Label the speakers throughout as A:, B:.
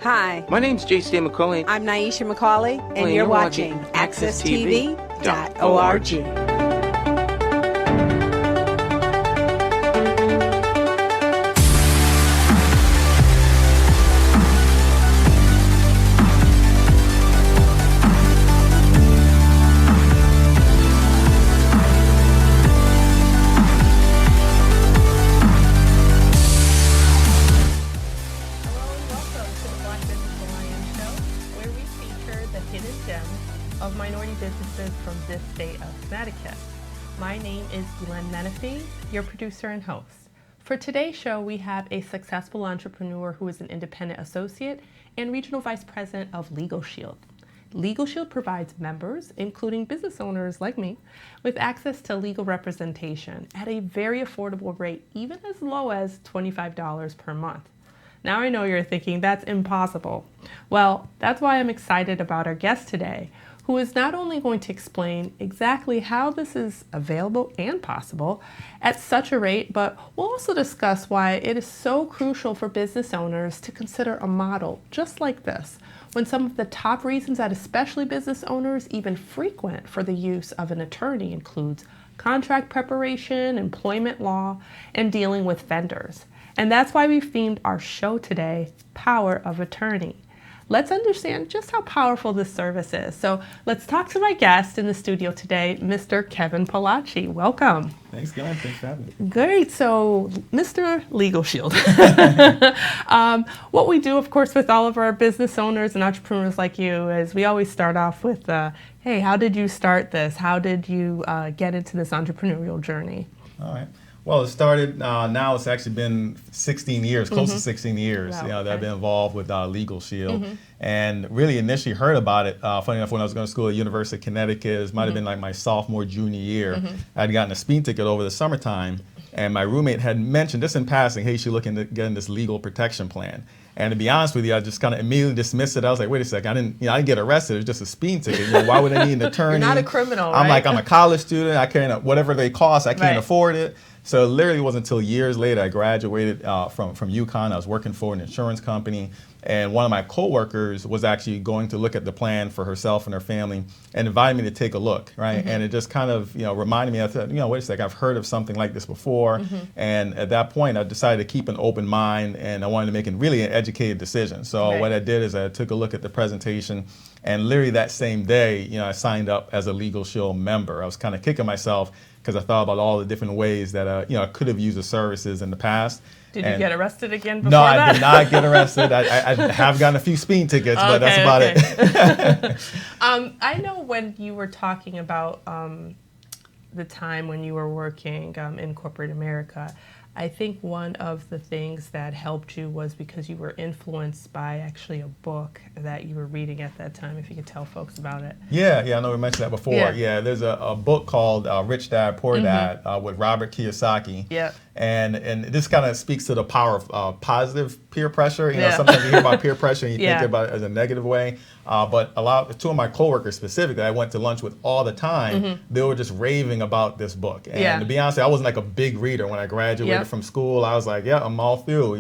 A: Hi,
B: My name's J.C. McCauley.
A: I'm Naisha McCauley, and you're watching AccessTV.org.
C: Of minority businesses from this state of Connecticut. My name is Guilaine Menefee, your producer and host. For today's show, we have a successful entrepreneur who is an independent associate and regional vice president of LegalShield. LegalShield provides members, including business owners like me, with access to legal representation at a very affordable rate, even as low as $25 per month. Now I know you're thinking that's impossible. Well, that's why I'm excited about our guest today, who is not only going to explain exactly how this is available and possible at such a rate, but we'll also discuss why it is so crucial for business owners to consider a model just like this, when some of the top reasons that especially business owners even frequent for the use of an attorney includes contract preparation, employment law, and dealing with vendors. And that's why we've themed our show today, Power of Attorney. Let's understand just how powerful this service is. So let's talk to my guest in the studio today, Mr. Kevin Palache. Welcome.
D: Thanks, guys. Thanks for having me.
C: Great. So, Mr. LegalShield. What we do, of course, with all of our business owners and entrepreneurs like you is we always start off with, hey, how did you start this? How did you get into this entrepreneurial journey?
D: All right. Well, it started, now it's actually been 16 years, close to 16 years,
C: Wow,
D: that I've been involved with LegalShield. And really initially heard about it, funny enough, when I was going to school at University of Connecticut, it might have been like my sophomore, junior year. I'd gotten a speeding ticket over the summertime, and my roommate had mentioned, just in passing, hey, you should look into getting this legal protection plan. And to be honest with you, I just kind of immediately dismissed it. I was like, wait a second, I didn't get arrested. It was just a speeding ticket. Why would I need an attorney?
C: You're not a criminal,
D: I'm
C: right?
D: like, I'm a college student. I can't, whatever they cost, I can't
C: Right.
D: afford it. So it literally wasn't until years later I graduated from UConn. I was working for an insurance company, and one of my coworkers was actually going to look at the plan for herself and her family and invited me to take a look, right? And it just kind of reminded me, I thought, wait a second, I've heard of something like this before. And at that point, I decided to keep an open mind, and I wanted to make really an educated decision. So
C: Right.
D: what I did is I took a look at the presentation, and literally that same day, I signed up as a LegalShield member. I was kind of kicking myself because I thought about all the different ways that I could have used the services in the past.
C: Did you get arrested again before
D: No,
C: that?
D: I did not get arrested. I have gotten a few speeding tickets, but that's about it.
C: I know when you were talking about the time when you were working in corporate America, I think one of the things that helped you was because you were influenced by actually a book that you were reading at that time, if you could tell folks about it.
D: Yeah, I know we mentioned that before.
C: Yeah.
D: There's a book called Rich Dad, Poor Dad with Robert Kiyosaki.
C: Yeah.
D: And this kind of speaks to the power of positive peer pressure. Sometimes you hear about peer pressure and you think about it as a negative way. But two of my coworkers specifically, I went to lunch with all the time, they were just raving about this book. And to be honest, I wasn't like a big reader when I graduated from school. I was like, I'm all through,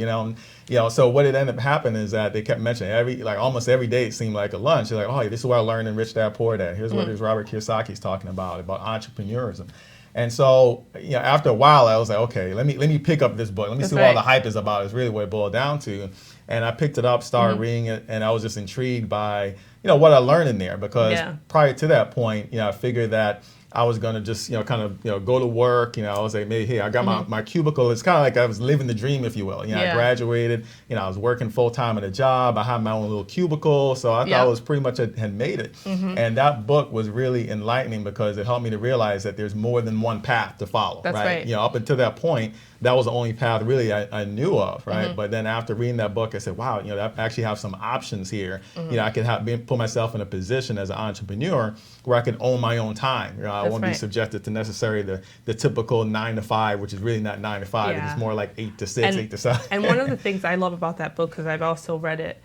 D: So what it ended up happening is that they kept mentioning almost every day it seemed like a lunch. They're like, oh, this is what I learned in Rich Dad, Poor Dad. Here's what Robert Kiyosaki's talking about entrepreneurism. And so, after a while, I was like, okay, let me pick up this book. Let me see what all the hype is about. It's really what it boiled down to. And I picked it up, started reading it, and I was just intrigued by, what I learned in there. Because prior to that point, I figured that I was going to just, go to work. I was like, hey, I got my cubicle. It's kind of like I was living the dream, if you will. I graduated, I was working full time at a job. I had my own little cubicle. So I thought I was pretty much had made it. And that book was really enlightening because it helped me to realize that there's more than one path to follow.
C: That's right.
D: Up until that point, that was the only path really I knew of, right? But then after reading that book, I said, wow, I actually have some options here. I could put myself in a position as an entrepreneur where I could own my own time. I won't be subjected to necessarily the typical 9 to 5, which is really not 9 to 5. It's more like 8 to 6, 8 to 7.
C: And one of the things I love about that book, because I've also read it,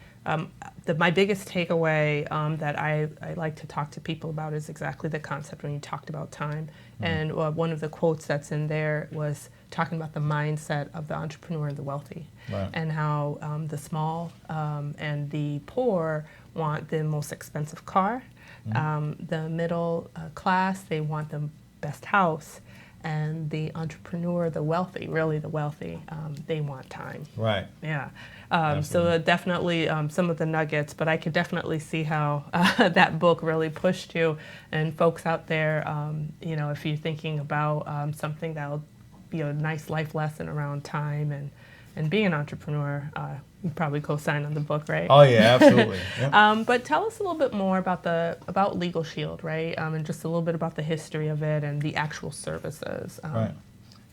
C: my biggest takeaway that I like to talk to people about is exactly the concept when you talked about time. And one of the quotes that's in there was talking about the mindset of the entrepreneur and the wealthy, and how the small and the poor want the most expensive car. The middle class, they want the best house. And the entrepreneur, the wealthy, really the wealthy, they want time.
D: Right.
C: Yeah. So definitely some of the nuggets, but I could definitely see how that book really pushed you. And folks out there, you know, if you're thinking about something that'll be a nice life lesson around time and being an entrepreneur, you probably co-sign on the book, right?
D: Oh yeah, absolutely. Yep.
C: But tell us a little bit more about LegalShield, right? And just a little bit about the history of it and the actual services.
D: Right.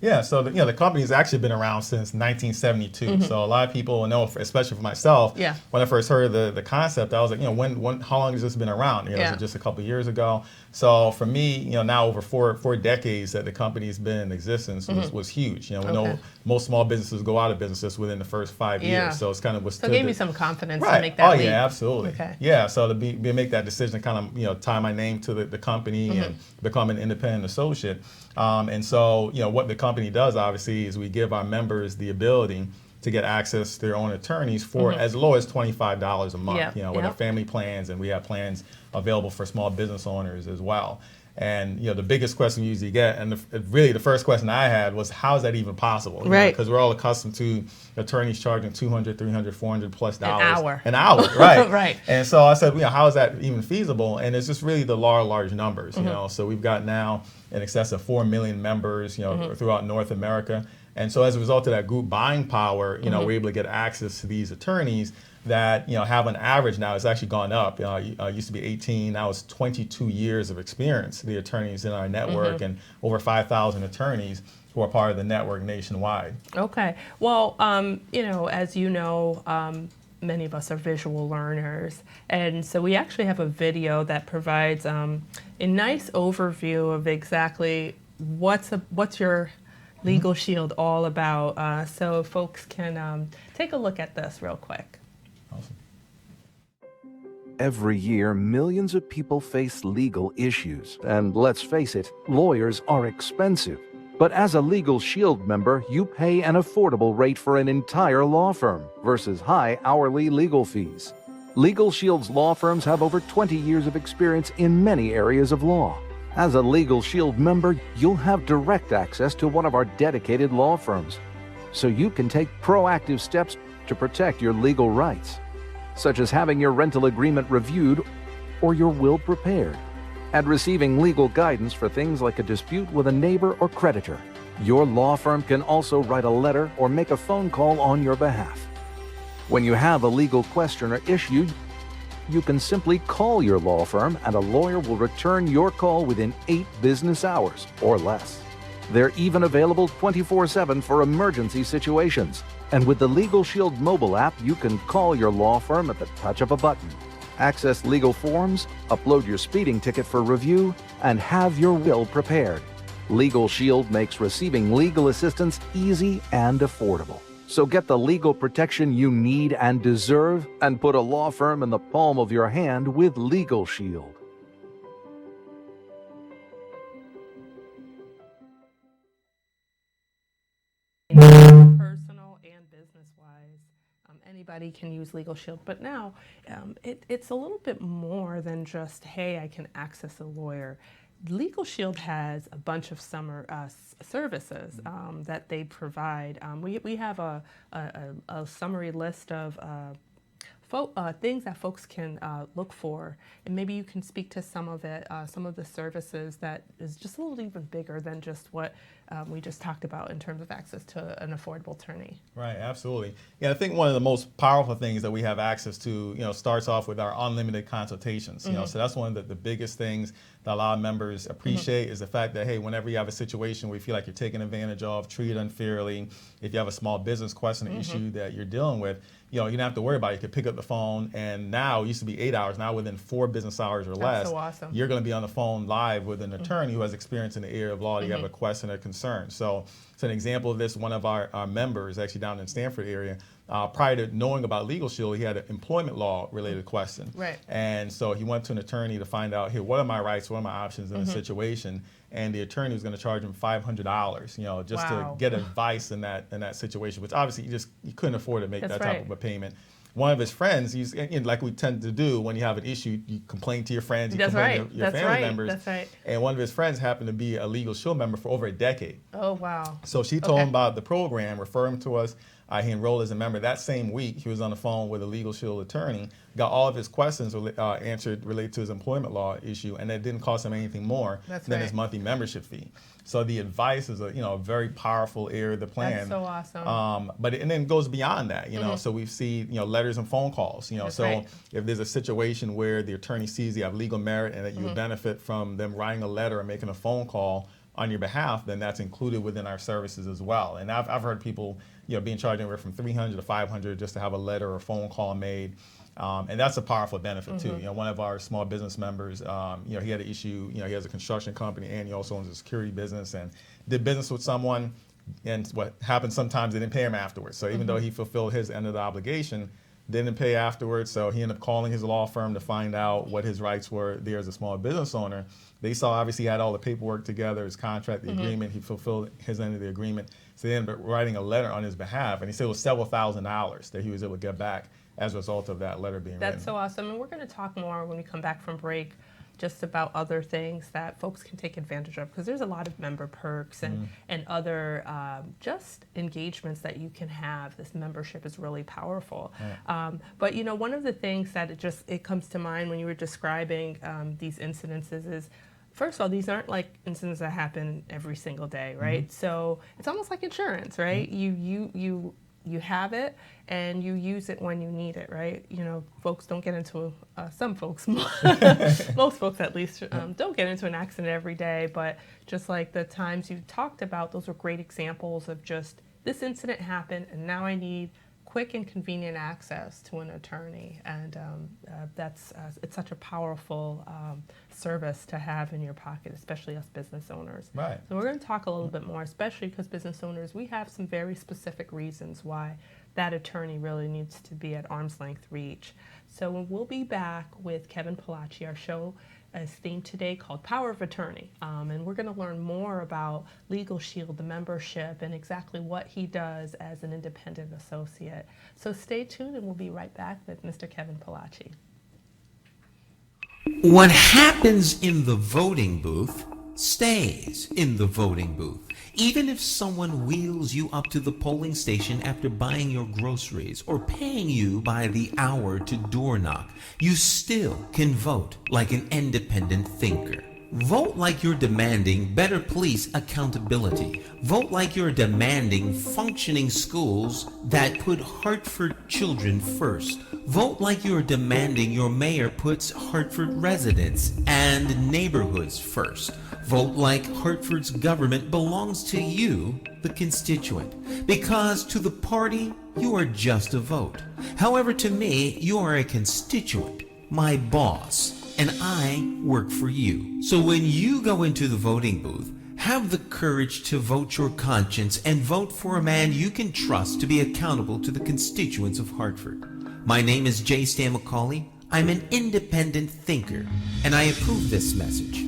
D: Yeah, so the company's actually been around since 1972. So a lot of people know, especially for myself, when I first heard the concept, I was like, how long has this been around? Is it just a couple of years ago? So for me, now over four decades that the company's been in existence was huge. We know most small businesses go out of business within the first 5 years. So it's kind of
C: so it gave you some confidence to make that leap.
D: Yeah, absolutely. Yeah, so to make that decision, kind of tie my name to the company and become an independent associate. And so what the company does obviously is we give our members the ability to get access to their own attorneys for as low as $25 a month. With our family plans, and we have plans available for small business owners as well. And the biggest question we usually get, and really the first question I had was, how is that even possible? Because we're all accustomed to attorneys charging $200, $300, $400 plus dollars an hour, right?
C: Right.
D: And so I said, how is that even feasible? And it's just really the large numbers. So we've got now in excess of 4 million members, throughout North America. And so as a result of that group buying power, we're able to get access to these attorneys that have an average now. It's actually gone up. It used to be 18, now it's 22 years of experience. The attorneys in our network, and over 5,000 attorneys who are part of the network nationwide. Okay.
C: Well, as you know, many of us are visual learners, and so we actually have a video that provides a nice overview of exactly what's your LegalShield all about. So folks can take a look at this real quick.
D: Awesome.
B: Every year, millions of people face legal issues. And let's face it, lawyers are expensive. But as a LegalShield member, you pay an affordable rate for an entire law firm versus high hourly legal fees. LegalShield's law firms have over 20 years of experience in many areas of law. As a LegalShield member, you'll have direct access to one of our dedicated law firms, so you can take proactive steps to protect your legal rights, such as having your rental agreement reviewed or your will prepared, and receiving legal guidance for things like a dispute with a neighbor or creditor. Your law firm can also write a letter or make a phone call on your behalf. When you have a legal question or issue, you can simply call your law firm and a lawyer will return your call within 8 business hours or less. They're even available 24/7 for emergency situations. And with the LegalShield mobile app, you can call your law firm at the touch of a button, access legal forms, upload your speeding ticket for review, and have your will prepared. LegalShield makes receiving legal assistance easy and affordable. So get the legal protection you need and deserve, and put a law firm in the palm of your hand with LegalShield.
C: Personal and business-wise, anybody can use LegalShield. But now it's a little bit more than just, hey, I can access a lawyer. LegalShield has a bunch of services that they provide. We have a summary list of things that folks can look for, and maybe you can speak to some of it, some of the services that is just a little even bigger than just what we just talked about in terms of access to an affordable attorney.
D: Right, absolutely. Yeah, I think one of the most powerful things that we have access to, starts off with our unlimited consultations. So that's one of the biggest things that a lot of members appreciate is the fact that, hey, whenever you have a situation where you feel like you're taken advantage of, treated unfairly, if you have a small business question or issue that you're dealing with, you don't have to worry about it. You can pick up the phone, and now it used to be 8 hours. Now within 4 business hours or less,
C: so awesome.
D: You're going to be on the phone live with an attorney who has experience in the area of law. You have a question or concern concern. So an example of this, one of our members actually down in the Stanford area, prior to knowing about LegalShield, he had an employment law related question.
C: Right.
D: And so he went to an attorney to find out, here, what are my rights, what are my options in this situation? And the attorney was going to charge him $500, just to get advice in that situation, which obviously you couldn't afford to make that type of a payment. One of his friends, like we tend to do when you have an issue, you complain to your friends, you complain to your family members.
C: That's right.
D: And one of his friends happened to be a LegalShield member for over a decade.
C: Oh, wow.
D: So she told him about the program, referred him to us. He enrolled as a member. That same week, he was on the phone with a LegalShield attorney, got all of his questions answered related to his employment law issue, and it didn't cost him anything more than his monthly membership fee. So the advice is a very powerful area of the plan.
C: That's so awesome.
D: And then it goes beyond that, So we see letters and phone calls, if there's a situation where the attorney sees you have legal merit and that you would benefit from them writing a letter or making a phone call on your behalf, then that's included within our services as well. And I've heard people being charged anywhere from $300 to $500 just to have a letter or phone call made. And that's a powerful benefit too. One of our small business members, he had an issue. He has a construction company and he also owns a security business and did business with someone. And what happened sometimes, they didn't pay him afterwards. So even though he fulfilled his end of the obligation, they didn't pay afterwards. So he ended up calling his law firm to find out what his rights were there as a small business owner. They saw obviously he had all the paperwork together, his contract, the agreement. He fulfilled his end of the agreement. So they ended up writing a letter on his behalf, and he said it was several $1,000s that he was able to get back as a result of that letter being written.
C: That's so awesome, and we're going to talk more when we come back from break just about other things that folks can take advantage of, because there's a lot of member perks and other just engagements that you can have. This membership is really powerful. But one of the things that it comes to mind when you were describing these incidences is, first of all, these aren't like incidents that happen every single day, right? So it's almost like insurance, right? You have it and you use it when you need it, right? Folks don't get into, some folks, most folks at least, don't get into an accident every day, but just like the times you talked about, those are great examples of just, this incident happened and now I need quick and convenient access to an attorney, and it's such a powerful service to have in your pocket, especially us business owners.
D: Right.
C: So we're going to talk a little bit more, especially because business owners, we have some very specific reasons why that attorney really needs to be at arm's length reach. So we'll be back with Kevin Palache. Our show is themed today called Power of Attorney, and we're going to learn more about LegalShield, the membership, and exactly what he does as an independent associate. So stay tuned and we'll be right back with Mr. Kevin Palache.
E: What happens in the voting booth stays in the voting booth. Even if someone wheels you up to the polling station after buying your groceries or paying you by the hour to door knock, you still can vote like an independent thinker. Vote like you're demanding better police accountability. Vote like you're demanding functioning schools that put Hartford children first. Vote like you're demanding your mayor puts Hartford residents and neighborhoods first. Vote like Hartford's government belongs to you, the constituent. Because to the party, you are just a vote. However, to me, you are a constituent, my boss, and I work for you. So when you go into the voting booth, have the courage to vote your conscience and vote for a man you can trust to be accountable to the constituents of Hartford. My name is J. Stan McCauley. I'm an independent thinker, and I approve this message.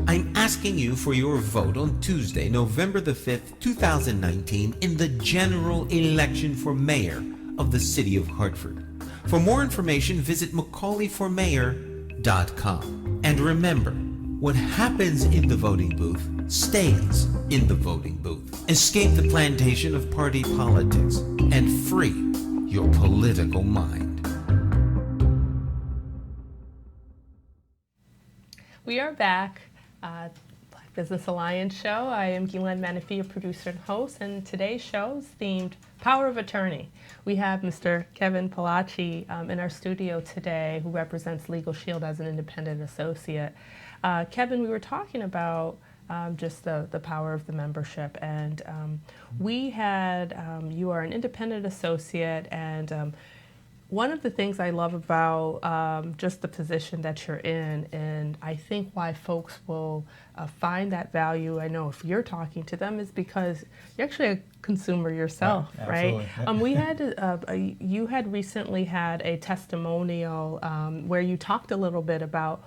E: I'm asking you for your vote on Tuesday, November the 5th, 2019, in the general election for mayor of the city of Hartford. For more information, visit McCauleyformayor.com. And remember, what happens in the voting booth stays in the voting booth. Escape the plantation of party politics and free your political mind.
C: We are back. Black Business Alliance show. I am Guilaine Menefee, your producer and host, and today's show is themed Power of Attorney. We have Mr. Kevin Palache in our studio today, who represents LegalShield as an independent associate. Kevin, we were talking about just the power of the membership, and we had, you are an independent associate, and One of the things I love about just the position that you're in, and I think why folks will find that value, I know if you're talking to them, is because you're actually a consumer yourself, right? We had you had recently had a testimonial where you talked a little bit about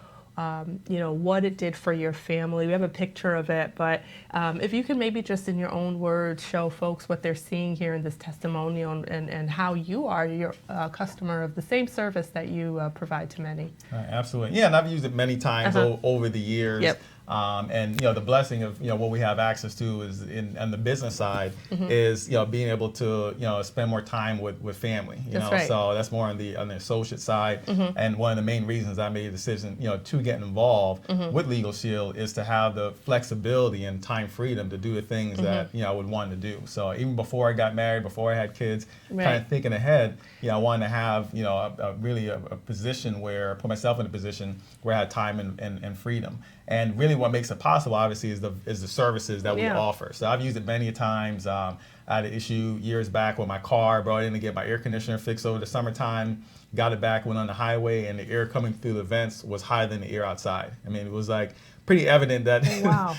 C: what it did for your family. We have a picture of it, but if you can maybe just in your own words show folks what they're seeing here in this testimonial and how you are your customer of the same service that you provide to many.
D: Absolutely. Yeah, and I've used it many times over the years.
C: Yep.
D: And the blessing of what we have access to is on the business side is being able to spend more time with family.
C: Right.
D: So that's more on the associate side. And one of the main reasons I made a decision to get involved with LegalShield is to have the flexibility and time freedom to do the things that I would want to do. So even before I got married, before I had kids, kind of thinking ahead, I wanted to have a position where I put myself in a position where I had time and freedom. And really what makes it possible, obviously, is the services that we offer. So I've used it many times. I had an issue years back with my car, brought in to get my air conditioner fixed over the summertime, got it back, went on the highway, and the air coming through the vents was higher than the air outside. I mean, it was like pretty evident that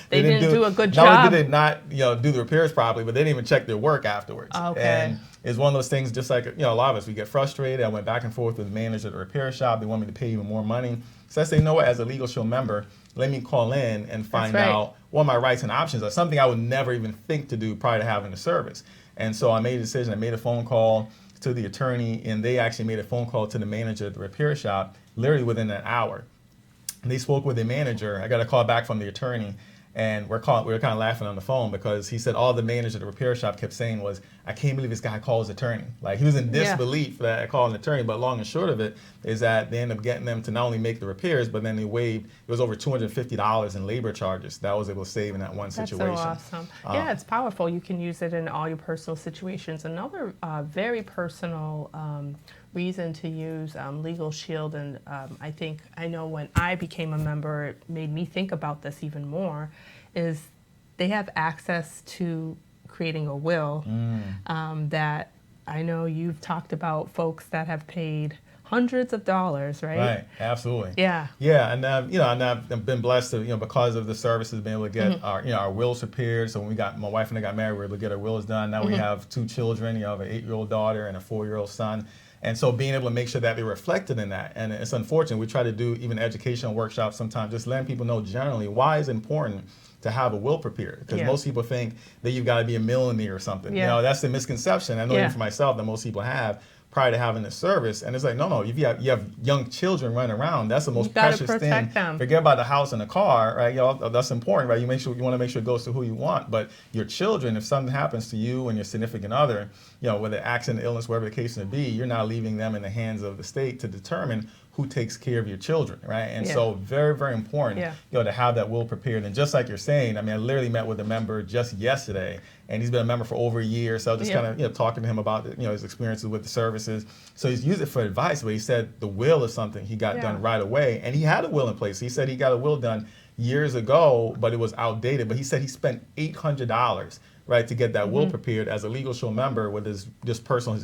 C: they didn't do a good job.
D: Not only did they not do the repairs properly, but they didn't even check their work afterwards.
C: Okay.
D: And it's one of those things, just like a lot of us, we get frustrated. I went back and forth with the manager at the repair shop. They want me to pay even more money. So I say, as a LegalShield member, let me call in and find out what my rights and options are, something I would never even think to do prior to having the service. And so I made a decision. I made a phone call to the attorney, and they actually made a phone call to the manager at the repair shop literally within an hour. And they spoke with the manager. I got a call back from the attorney, and we were kind of laughing on the phone because he said all the manager at the repair shop kept saying was, I can't believe this guy called his attorney. Like, he was in disbelief that I called an attorney, but long and short of it is that they ended up getting them to not only make the repairs, but then they waived, it was over $250 in labor charges that I was able to save in that one situation.
C: That's so awesome. It's powerful. You can use it in all your personal situations. Another very personal reason to use LegalShield, and I know when I became a member, it made me think about this even more, is they have access to creating a will that I know you've talked about folks that have paid hundreds of dollars, right?
D: Right, absolutely.
C: Yeah.
D: Yeah, and and I've been blessed to because of the services, being able to get our wills prepared. So when my wife and I got married, we were able to get our wills done. Now we have 2 children. I have an 8-year-old daughter and a 4-year-old son. And so being able to make sure that they're reflected in that. And it's unfortunate. We try to do even educational workshops sometimes, just letting people know generally why it's important to have a will prepared. Because most people think that you've got to be a millionaire or something. That's the misconception. I know even for myself that most people have prior to having this service. And it's like, no, if you have young children running around, that's the most precious thing.
C: Them.
D: Forget about the house and the car, right? That's important, right? You want to make sure it goes to who you want. But your children, if something happens to you and your significant other, whether accident, illness, whatever the case may be, you're not leaving them in the hands of the state to determine who takes care of your children, right? And so very, very important, to have that will prepared. And just like you're saying, I literally met with a member just yesterday, and he's been a member for over a year. So I just kind of, talking to him about, his experiences with the services. So he's used it for advice, but he said the will is something he got done right away. And he had a will in place. He said he got a will done years ago, but it was outdated. But he said he spent $800, right, to get that will prepared as a LegalShield member with his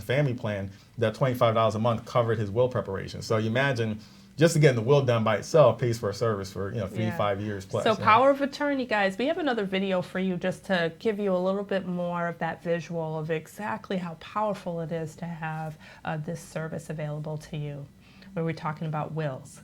D: family plan. That $25 a month covered his will preparation. So you imagine just to get the will done by itself pays for a service for 3 to 5 years plus.
C: So power of attorney, guys. We have another video for you just to give you a little bit more of that visual of exactly how powerful it is to have this service available to you, where we're talking about wills.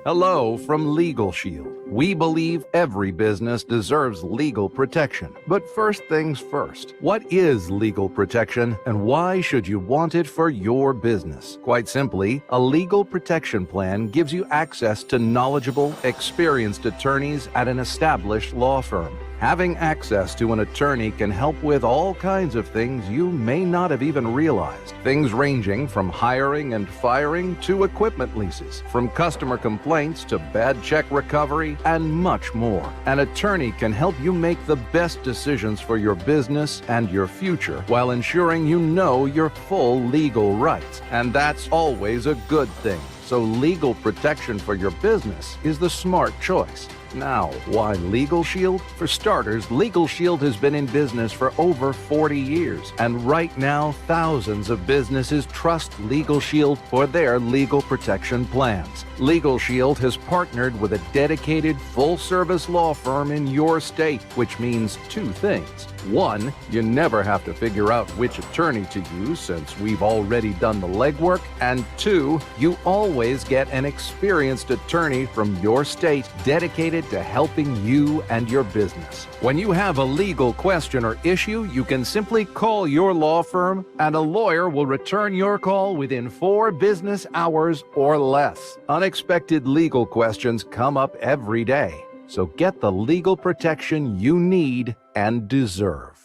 B: Hello from LegalShield. We believe every business deserves legal protection. But first things first, what is legal protection and why should you want it for your business? Quite simply, a legal protection plan gives you access to knowledgeable, experienced attorneys at an established law firm. Having access to an attorney can help with all kinds of things you may not have even realized. Things ranging from hiring and firing to equipment leases, from customer complaints to bad check recovery, and much more. An attorney can help you make the best decisions for your business and your future while ensuring you know your full legal rights. And that's always a good thing. So legal protection for your business is the smart choice. Now, why LegalShield? For starters, LegalShield has been in business for over 40 years, and right now, thousands of businesses trust LegalShield for their legal protection plans. LegalShield has partnered with a dedicated, full-service law firm in your state, which means two things. One, you never have to figure out which attorney to use since we've already done the legwork, and two, you always get an experienced attorney from your state dedicated to helping you and your business. When you have a legal question or issue, you can simply call your law firm and a lawyer will return your call within 4 business hours or less. Unexpected legal questions come up every day, so get the legal protection you need and deserve.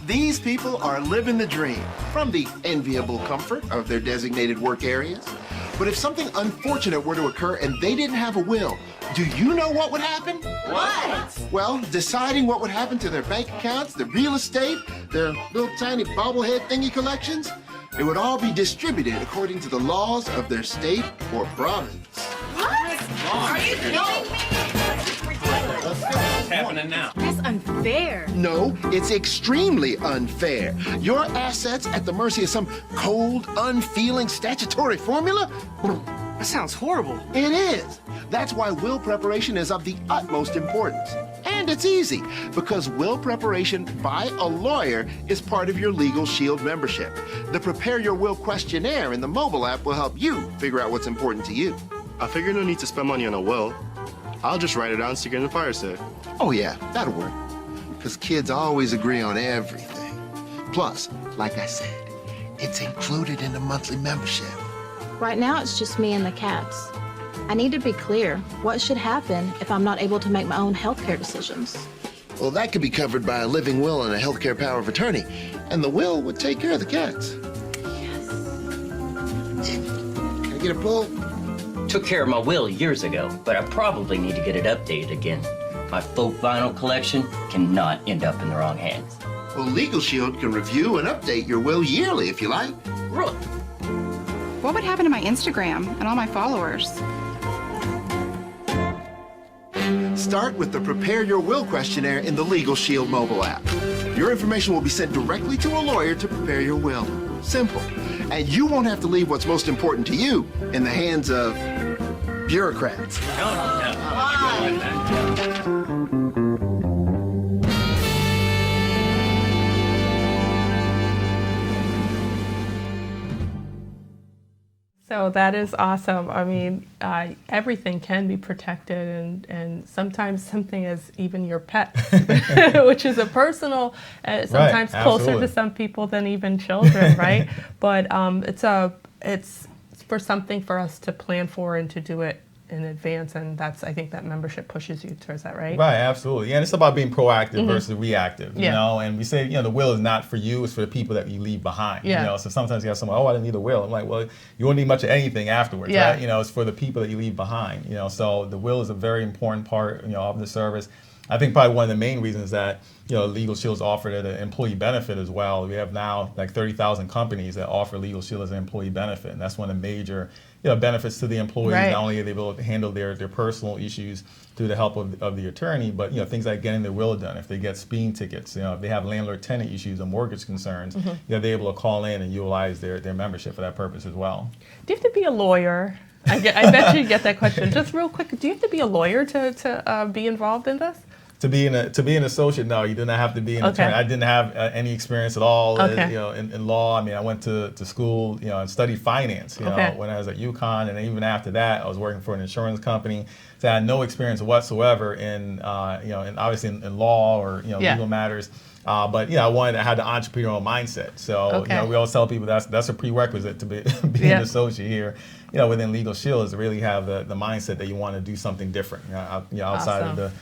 F: These people are living the dream from the enviable comfort of their designated work areas. But if something unfortunate were to occur and they didn't have a will, do you know what would happen?
G: What?
F: Well, deciding what would happen to their bank accounts, their real estate, their little tiny bobblehead thingy collections, it would all be distributed according to the laws of their state or province.
G: What? Are you kidding me?
H: What's happening now?
G: That's unfair.
F: No, it's extremely unfair. Your assets at the mercy of some cold, unfeeling statutory formula?
H: That sounds horrible.
F: It is. That's why will preparation is of the utmost importance. And it's easy, because will preparation by a lawyer is part of your LegalShield membership. The Prepare Your Will questionnaire in the mobile app will help you figure out what's important to you.
I: I figure no need to spend money on a will. I'll just write it down and stick it in the fire safe.
F: Oh yeah, that'll work. Because kids always agree on everything. Plus, like I said, it's included in the monthly membership.
J: Right now, it's just me and the cats. I need to be clear. What should happen if I'm not able to make my own healthcare decisions?
F: Well, that could be covered by a living will and a healthcare power of attorney. And the will would take care of the cats. Yes. Can I get a pull?
K: Took care of my will years ago, but I probably need to get it updated again. My folk vinyl collection cannot end up in the wrong hands.
F: Well, LegalShield can review and update your will yearly if you like.
K: Really?
L: What would happen to my Instagram and all my followers?
F: Start with the Prepare Your Will questionnaire in the LegalShield mobile app. Your information will be sent directly to a lawyer to prepare your will. Simple. And you won't have to leave what's most important to you in the hands of bureaucrats.
C: So that is awesome. I mean, everything can be protected, and sometimes something is even your pet, which is a personal, sometimes closer to some people than even children, right? But it's for something for us to plan for and to do it in advance, and I think that membership pushes you towards that, right?
D: Right, absolutely. And it's about being proactive versus reactive, you know, and we say, the will is not for you, it's for the people that you leave behind, you know, so sometimes you have someone, I didn't need a will. I'm like, well, you won't need much of anything afterwards, right? It's for the people that you leave behind, so the will is a very important part, of the service. I think probably one of the main reasons that, LegalShield's offered it an employee benefit as well. We have now like 30,000 companies that offer LegalShield as an employee benefit, and that's one of the major benefits to the employees. Not only are they able to handle their personal issues through the help of the attorney, but things like getting their will done. If they get speeding tickets, if they have landlord-tenant issues or mortgage concerns, they're able to call in and utilize their membership for that purpose as well.
C: Do you have to be a lawyer? I bet you get that question. Just real quick, do you have to be a lawyer to be involved in this?
D: To be an associate, no, you do not have to be an attorney. I didn't have any experience at all, in law. I mean, I went to school, and studied finance, when I was at UConn, and even after that, I was working for an insurance company. So I had no experience whatsoever in, and obviously in law or legal matters. But I had the entrepreneurial mindset. So we always tell people that's a prerequisite to be an associate here. Within LegalShield is to really have the mindset that you want to do something different. Outside of the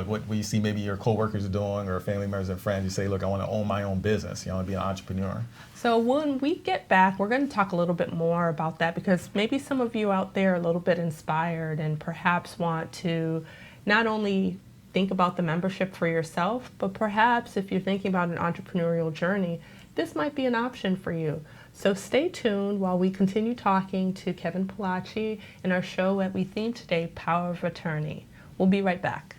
D: what you see maybe your coworkers are doing or family members and friends. You say, look, I want to own my own business. I want to be an entrepreneur.
C: So when we get back, we're going to talk a little bit more about that, because maybe some of you out there are a little bit inspired and perhaps want to not only think about the membership for yourself, but perhaps if you're thinking about an entrepreneurial journey, this might be an option for you. So stay tuned while we continue talking to Kevin Palache in our show that we themed today, Power of Attorney. We'll be right back.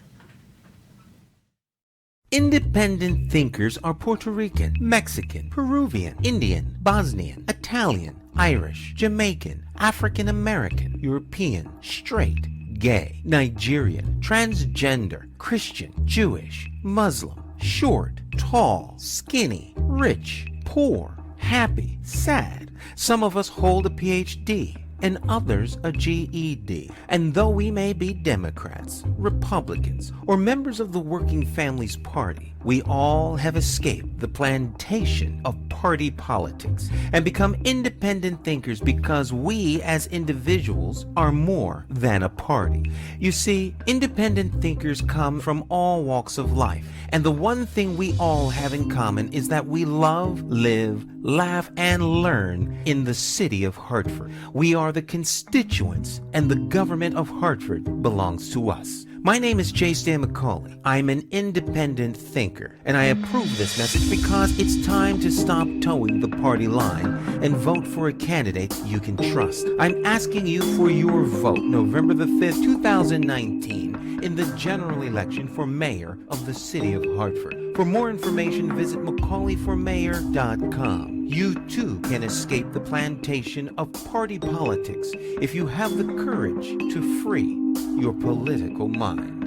E: Independent thinkers are Puerto Rican, Mexican, Peruvian, Indian, Bosnian, Italian, Irish, Jamaican, African American, European, straight, gay, Nigerian, transgender, Christian, Jewish, Muslim, short, tall, skinny, rich, poor, happy, sad. Some of us hold a PhD and others a GED. And though we may be Democrats, Republicans, or members of the Working Families Party, we all have escaped the plantation of party politics and become independent thinkers because we as individuals are more than a party. You see, independent thinkers come from all walks of life, and the one thing we all have in common is that we love, live, laugh, and learn in the city of Hartford. We are the constituents, and the government of Hartford belongs to us. My name is J. Stan McCauley. I'm an independent thinker, and I approve this message because it's time to stop towing the party line and vote for a candidate you can trust. I'm asking you for your vote November the 5th, 2019 in the general election for mayor of the city of Hartford. For more information, visit McCauleyformayor.com. You too can escape the plantation of party politics if you have the courage to free your political mind.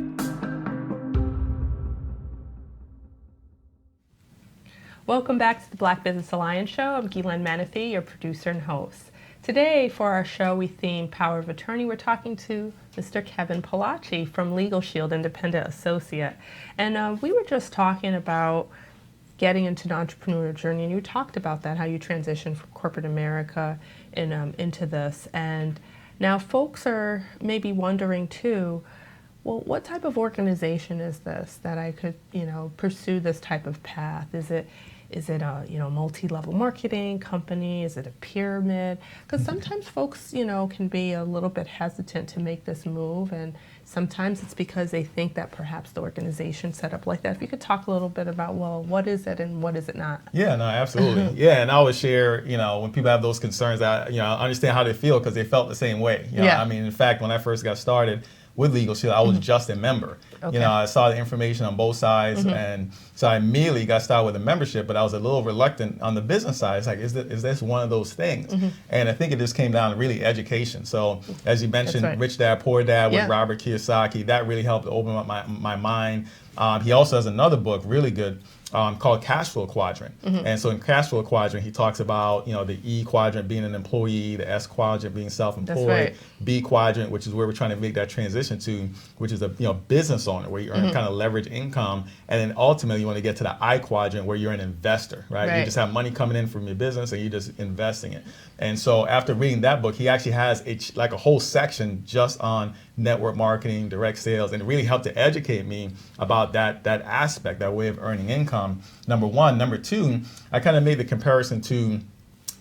C: Welcome back to the Black Business Alliance Show. I'm Guilaine Menefee, your producer and host. Today, for our show, we theme Power of Attorney. We're talking to Mr. Kevin Palache from LegalShield Independent Associate. And we were just talking about getting into the entrepreneurial journey, and you talked about that, how you transitioned from corporate America and into this. And now folks are maybe wondering too, well, what type of organization is this that I could, pursue this type of path? Is it a, multi-level marketing company? Is it a pyramid? Because sometimes folks, can be a little bit hesitant to make this move, and sometimes it's because they think that perhaps the organization set up like that. If you could talk a little bit about, well, what is it and what is it not?
D: Yeah, no, absolutely. Yeah, and I would share, when people have those concerns, I understand how they feel because they felt the same way. I mean, in fact, when I first got started with LegalShield, I was just a member. Okay. I saw the information on both sides, and so I immediately got started with a membership, but I was a little reluctant on the business side. It's like, is this one of those things? And I think it just came down to really education. So as you mentioned, Rich Dad, Poor Dad with Robert Kiyosaki, that really helped open up my mind. He also has another book, really good, called Cashflow Quadrant. And so in Cashflow Quadrant, he talks about, the E quadrant being an employee, the S quadrant being self-employed, B quadrant, which is where we're trying to make that transition to, which is a business owner, where you earn kind of leverage income. And then ultimately you want to get to the I quadrant, where you're an investor, right? You just have money coming in from your business and you're just investing it. And so after reading that book, he actually has a whole section just on network marketing, direct sales, and it really helped to educate me about that aspect, that way of earning income, number one. Number two, I kind of made the comparison to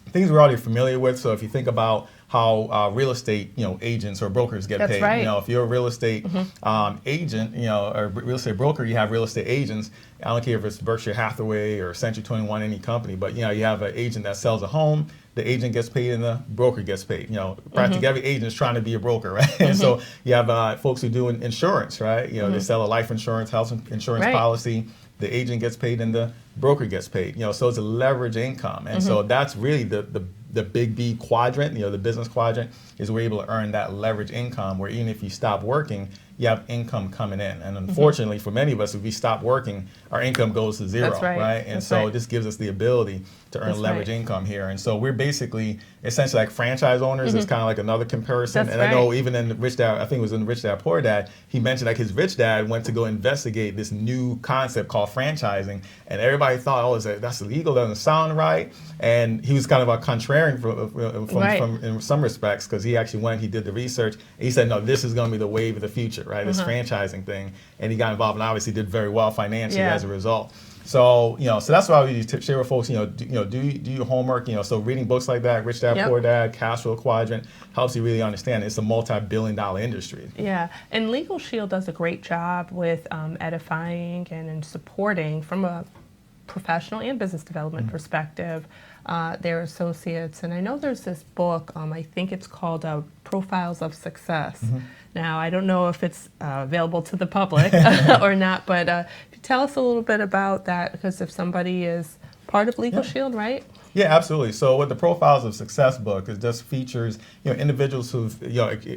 D: things we're already familiar with. So if you think about how real estate, agents or brokers get paid. If you're a real estate agent, or real estate broker, you have real estate agents. I don't care if it's Berkshire Hathaway or Century 21, any company, but you have an agent that sells a home. The agent gets paid and the broker gets paid. Practically every agent is trying to be a broker, right? And so you have folks who do insurance, right? They sell a life insurance, health insurance policy. The agent gets paid and the broker gets paid. So it's a leverage income, and so that's really the big B quadrant. The business quadrant is we're able to earn that leverage income, where even if you stop working, you have income coming in. And unfortunately, for many of us, if we stop working, our income goes to zero, right? And so this gives us the ability to earn leverage income here. And so we're basically essentially like franchise owners. It's kind of like another comparison. I know even in Rich Dad, I think it was in Rich Dad, Poor Dad, he mentioned like his rich dad went to go investigate this new concept called franchising. And everybody thought, oh, that's illegal, doesn't sound right. And he was kind of a contrarian from in some respects, because he actually went, he did the research, and he said, no, this is going to be the wave of the future, right? This franchising thing. And he got involved and obviously did very well financially as a result. So, so that's why we share with folks, do your homework, so reading books like that, Rich Dad, Poor Dad, Cashflow Quadrant, helps you really understand it's a multi-billion-dollar industry.
C: Yeah, and LegalShield does a great job with edifying and supporting from a professional and business development perspective, their associates. And I know there's this book, I think it's called Profiles of Success. Now, I don't know if it's available to the public or not, but tell us a little bit about that, because if somebody is part of LegalShield, right?
D: Yeah, absolutely. So what the Profiles of Success book is just features, individuals who've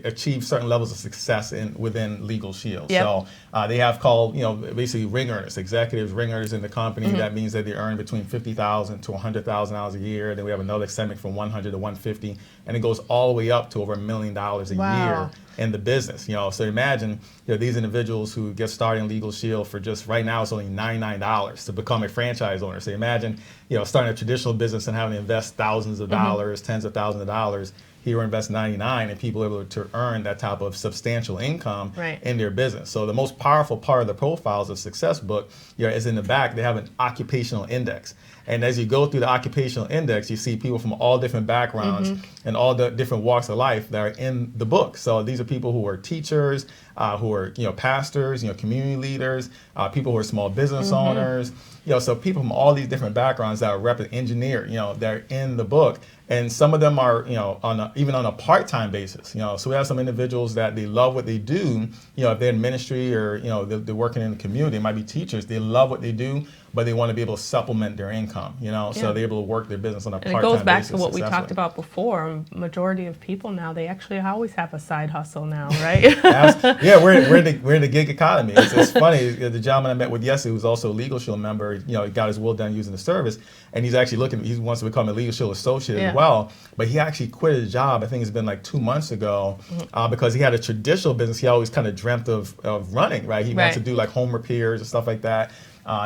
D: achieved certain levels of success within LegalShield.
C: Yep.
D: So they have called basically ring earners, executives, ring earners in the company. That means that they earn between $50,000 to $100,000 a year. Then we have another segment from 100 to 150, and it goes all the way up to over $1 million a year in the business. So imagine these individuals who get started in LegalShield for just right now it's only $99 to become a franchise owner. So imagine starting a traditional business and having to invest thousands of dollars, tens of thousands of dollars. Here we invest $99, and people are able to earn that type of substantial income in their business. So the most powerful part of the Profiles of Success book is in the back. They have an occupational index. And as you go through the occupational index, you see people from all different backgrounds and all the different walks of life that are in the book. So these are people who are teachers, who are pastors, community leaders, people who are small business owners. So people from all these different backgrounds that are engineer, they're in the book. And some of them are, even on a part-time basis. So we have some individuals that they love what they do. If they're in ministry or they're working in the community, they might be teachers. They love what they do, but they want to be able to supplement their income. So they're able to work their business on a part-time basis.
C: And it goes back to what we talked about before. Majority of people now, they actually always have a side hustle now, right?
D: Yeah, we're in the gig economy. It's funny. The gentleman I met with yesterday, who's also a LegalShield member, he got his will done using the service, and he's actually he wants to become a LegalShield associate as well. But he actually quit his job. I think it's been like 2 months ago, because he had a traditional business. He always kind of dreamt of running, right? He wants to do like home repairs and stuff like that.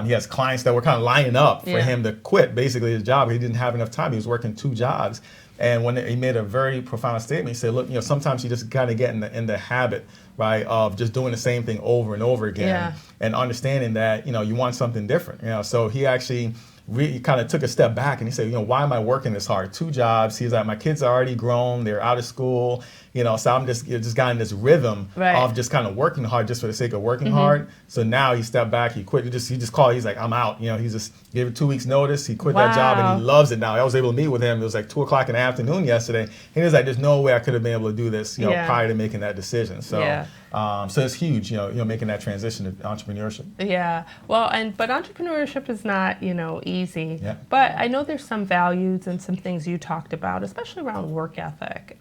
D: He has clients that were kind of lining up for him to quit basically his job. He didn't have enough time. He was working 2 jobs. And when he made a very profound statement, he said, look, sometimes you just kind of get in the habit, right, of just doing the same thing over and over again and understanding that, you want something different. So he actually really kind of took a step back and he said, why am I working this hard? 2 jobs. He's like, my kids are already grown. They're out of school. So I'm just got in this rhythm of just kind of working hard just for the sake of working hard. So now he stepped back. He quit. He just called. He's like, I'm out. He just gave it 2 weeks notice. He quit that job and he loves it now. I was able to meet with him. It was like 2:00 in the afternoon yesterday. And he was like, there's no way I could have been able to do this, prior to making that decision. So. So it's huge, making that transition to entrepreneurship.
C: Yeah, well, but entrepreneurship is not, easy. Yeah. But I know there's some values and some things you talked about, especially around work ethic,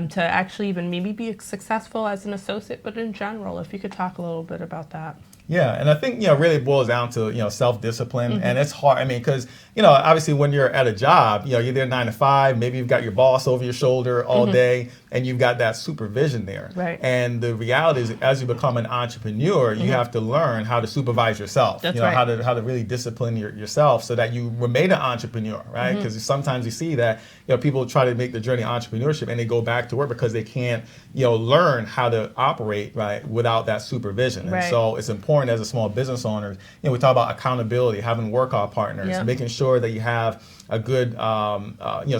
C: to actually even maybe be successful as an associate, but in general, if you could talk a little bit about that.
D: Yeah, and I think, really it boils down to, self-discipline. And it's hard. I mean, because, obviously when you're at a job, you're there 9 to 5, maybe you've got your boss over your shoulder all day, and you've got that supervision there.
C: Right.
D: And the reality is, as you become an entrepreneur, you have to learn how to supervise yourself.
C: That's
D: how to really discipline yourself so that you remain an entrepreneur, right? Because sometimes you see that, people try to make the journey of entrepreneurship and they go back to work because they can't, learn how to operate, right, without that supervision. And so it's important as a small business owner, we talk about accountability, having workout partners, making sure that you have a good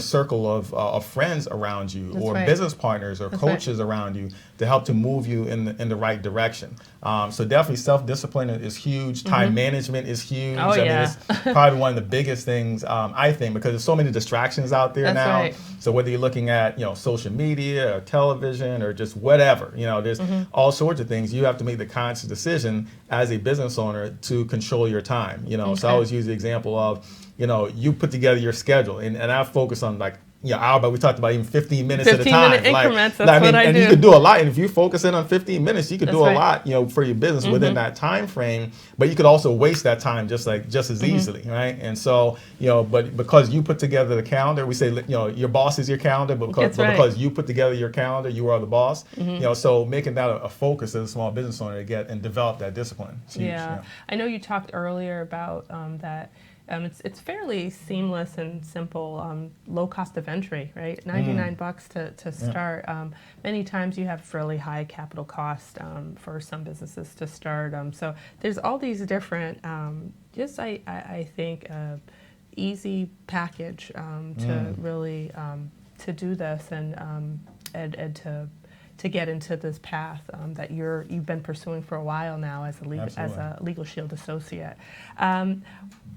D: circle of friends around you, or business partners or coaches around you to help to move you in the right direction. So definitely self-discipline is huge. Time management is huge.
C: Oh,
D: I mean, it's probably one of the biggest things, I think, because there's so many distractions out there now. So whether you're looking at social media or television or just whatever, there's all sorts of things. You have to make the conscious decision as a business owner to control your time. So I always use the example of, you put together your schedule, and I focus on like hour, but we talked about even 15 minutes at a time.
C: 15-minute increments, that's what I
D: and
C: do.
D: you could do a lot, and if you focus in on 15 minutes, you could do a lot, for your business within that time frame. But you could also waste that time just as easily, right? And so, but because you put together the calendar, we say, your boss is your calendar, but because you put together your calendar, you are the boss. So making that a focus as a small business owner to get and develop that discipline. It's huge,
C: I know you talked earlier about that. It's fairly seamless and simple, low cost of entry, right? $99 to start. Many times you have really high capital cost for some businesses to start. So there's all these different, I think, easy package to really to do this and to get into this path that you've been pursuing for a while now as a LegalShield associate.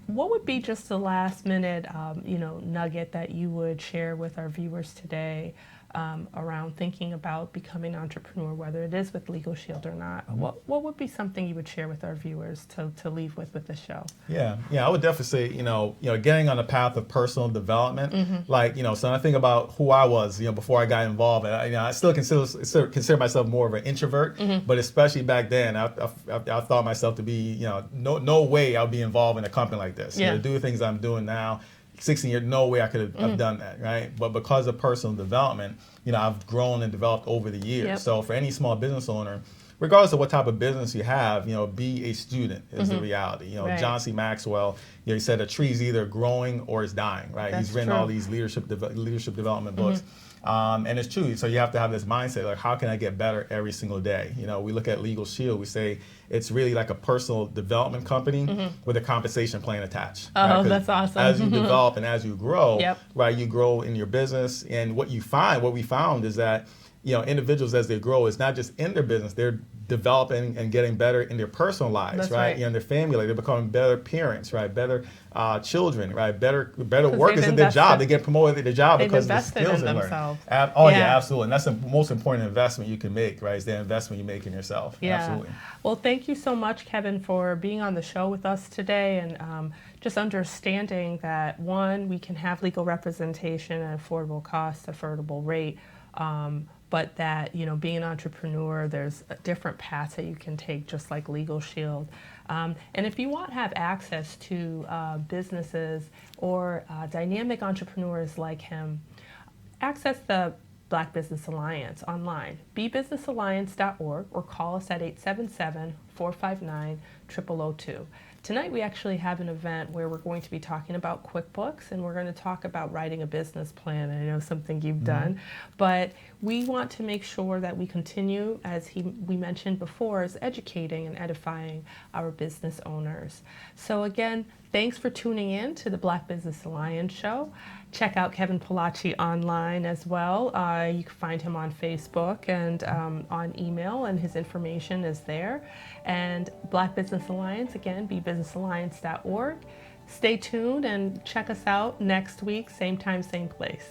C: What would be just the last minute, nugget that you would share with our viewers today around thinking about becoming an entrepreneur, whether it is with LegalShield or not? What would be something you would share with our viewers to leave with the show?
D: Yeah, I would definitely say, getting on the path of personal development. So when I think about who I was, before I got involved, and I still consider myself more of an introvert, but especially back then, I thought myself to be, no way I'll be involved in a company like this. To do the things I'm doing now. 16 years, no way I could have done that, right? But because of personal development, I've grown and developed over the years.
C: Yep.
D: So for any small business owner, regardless of what type of business you have, be a student is the reality.
C: Right.
D: John C. Maxwell, he said a tree is either growing or it's dying, right?
C: That's
D: He's written
C: true.
D: all these leadership development books. And it's true. So you have to have this mindset, like, how can I get better every single day? We look at LegalShield, we say it's really like a personal development company with a compensation plan attached.
C: Oh,
D: right? 'Cause
C: that's awesome.
D: As you develop and as you grow,
C: Yep.
D: right, you grow in your business. And what we found is that, individuals as they grow, it's not just in their business, they're developing and getting better in their personal lives,
C: That's
D: right?
C: right.
D: In their family, they're becoming better parents, right? Better children, right? Better
C: Because
D: workers
C: they've
D: in their job.
C: invested.
D: They get promoted at their job
C: They've
D: because of the
C: invested
D: skills
C: in
D: they learn.
C: themselves.
D: Yeah,
C: Yeah.
D: absolutely. And that's the most important investment you can make, right? Is the investment you make in yourself.
C: Yeah.
D: Absolutely.
C: Well, thank you so much, Kevin, for being on the show with us today and just understanding that, one, we can have legal representation at affordable cost, affordable rate, but that, being an entrepreneur, there's different paths that you can take, just like LegalShield. And if you want to have access to businesses or dynamic entrepreneurs like him, access the Black Business Alliance online, bebusinessalliance.org, or call us at 877-459-0002. Tonight we actually have an event where we're going to be talking about QuickBooks, and we're going to talk about writing a business plan. I know something you've done, but we want to make sure that we continue, as we mentioned before, as educating and edifying our business owners. So again, thanks for tuning in to the Black Business Alliance show. Check out Kevin Palache online as well. You can find him on Facebook and on email, and his information is there. And Black Business Alliance, again, bebusinessalliance.org. Stay tuned and check us out next week, same time, same place.